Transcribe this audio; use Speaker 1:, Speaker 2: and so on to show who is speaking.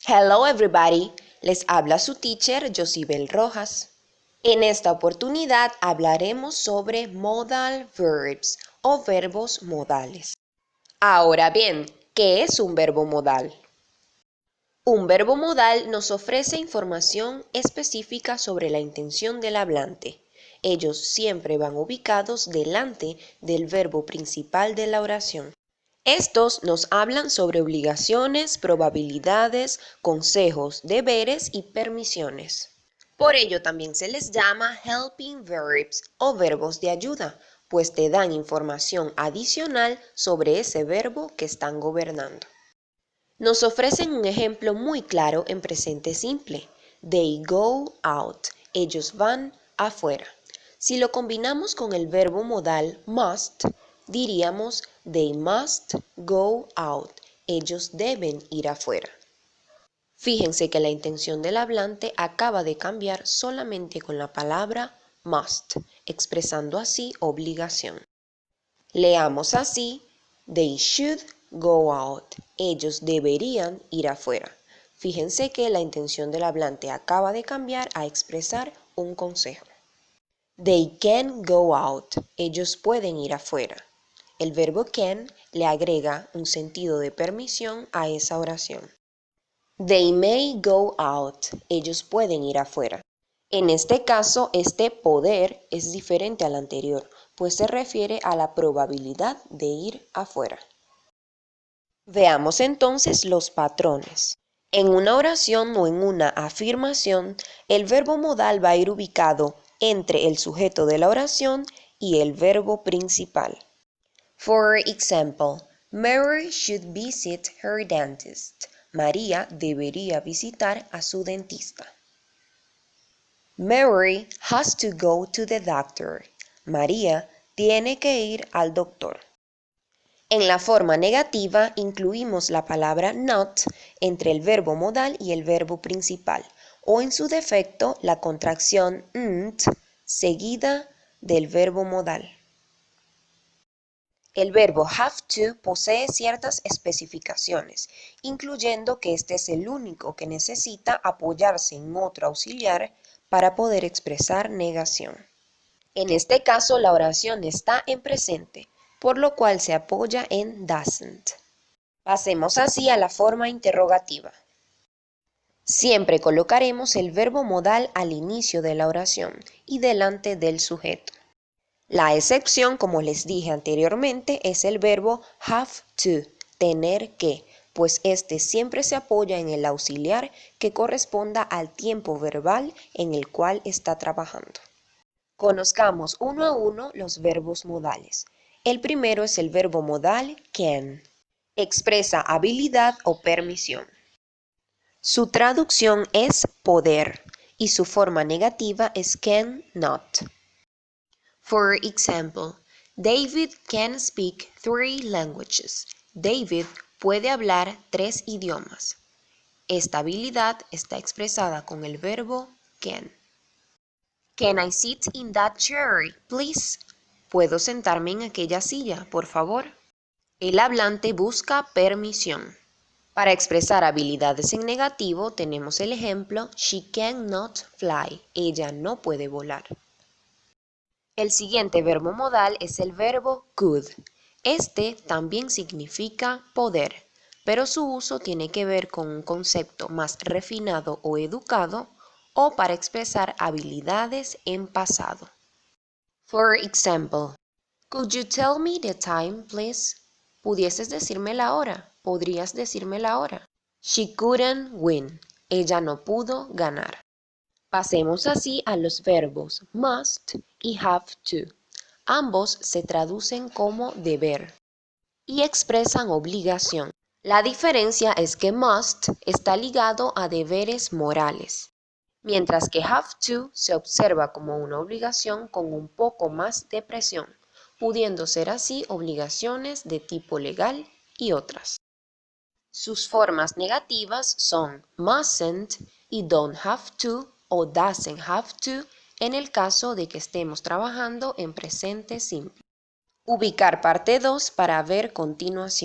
Speaker 1: Hello everybody, les habla su teacher Josibel Rojas. En esta oportunidad hablaremos sobre modal verbs o verbos modales. Ahora bien, ¿qué es un verbo modal? Un verbo modal nos ofrece información específica sobre la intención del hablante. Ellos siempre van ubicados delante del verbo principal de la oración. Estos nos hablan sobre obligaciones, probabilidades, consejos, deberes y permisiones. Por ello también se les llama helping verbs o verbos de ayuda, pues te dan información adicional sobre ese verbo que están gobernando. Nos ofrecen un ejemplo muy claro en presente simple. They go out. Ellos van afuera. Si lo combinamos con el verbo modal must, diríamos they must go out. Ellos deben ir afuera. Fíjense que la intención del hablante acaba de cambiar solamente con la palabra must, expresando así obligación. Leamos así, they should go out. Ellos deberían ir afuera. Fíjense que la intención del hablante acaba de cambiar a expresar un consejo. They can go out. Ellos pueden ir afuera. El verbo can le agrega un sentido de permisión a esa oración. They may go out. Ellos pueden ir afuera. En este caso, este poder es diferente al anterior, pues se refiere a la probabilidad de ir afuera. Veamos entonces los patrones. En una oración o en una afirmación, el verbo modal va a ir ubicado entre el sujeto de la oración y el verbo principal. For example, Mary should visit her dentist. María debería visitar a su dentista. Mary has to go to the doctor. María tiene que ir al doctor. En la forma negativa incluimos la palabra not entre el verbo modal y el verbo principal, o en su defecto la contracción nt seguida del verbo modal. El verbo have to posee ciertas especificaciones, incluyendo que este es el único que necesita apoyarse en otro auxiliar para poder expresar negación. En este caso, la oración está en presente, por lo cual se apoya en doesn't. Pasemos así a la forma interrogativa. Siempre colocaremos el verbo modal al inicio de la oración y delante del sujeto. La excepción, como les dije anteriormente, es el verbo have to, tener que, pues este siempre se apoya en el auxiliar que corresponda al tiempo verbal en el cual está trabajando. Conozcamos uno a uno los verbos modales. El primero es el verbo modal can. Expresa habilidad o permisión. Su traducción es poder y su forma negativa es cannot. For example, David can speak 3 languages. David puede hablar 3 idiomas. Esta habilidad está expresada con el verbo can. Can I sit in that chair, please? ¿Puedo sentarme en aquella silla, por favor? El hablante busca permisión. Para expresar habilidades en negativo tenemos el ejemplo She cannot fly. Ella no puede volar. El siguiente verbo modal es el verbo could. Este también significa poder, pero su uso tiene que ver con un concepto más refinado o educado o para expresar habilidades en pasado. For example, could you tell me the time, please? ¿Pudieses decirme la hora? ¿Podrías decirme la hora? She couldn't win. Ella no pudo ganar. Pasemos así a los verbos must y have to. Ambos se traducen como deber y expresan obligación. La diferencia es que must está ligado a deberes morales, mientras que have to se observa como una obligación con un poco más de presión, pudiendo ser así obligaciones de tipo legal y otras. Sus formas negativas son mustn't y don't have to o doesn't have to en el caso de que estemos trabajando en presente simple. Ubicar parte 2 para ver continuación.